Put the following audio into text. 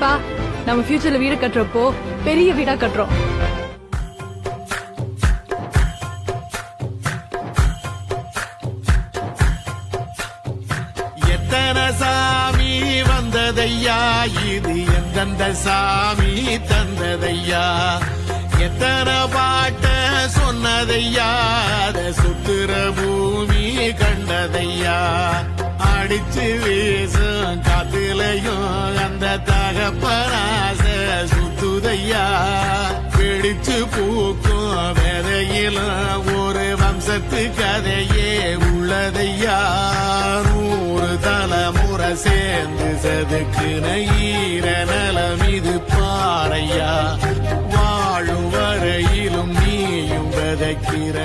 சரிப்பா, நம்ம ஃபியூச்சர்ல வீடு கட்டுறப்போ பெரிய வீடா கட்டுறோம். எத்தனை சாமி வந்ததையா, இது எந்தெந்த சாமி தந்ததையா, எத்தனை பாட்ட சொன்னதையா, அத சுத்துற பூமி கண்டதையா, அடிச்சு வீசும் காத்துலையும் அந்த தகப்பனாச சுத்துதையா, பிடிச்சு பூக்கும் விதையிலும் ஒரு வம்சத்து கதையே உள்ளதையா, 100 தலைமுறை சேர்ந்து செதுக்குன ஈர நலம் இது பாறையா, வாழும் வரையிலும் நீயும் விதைக்கிற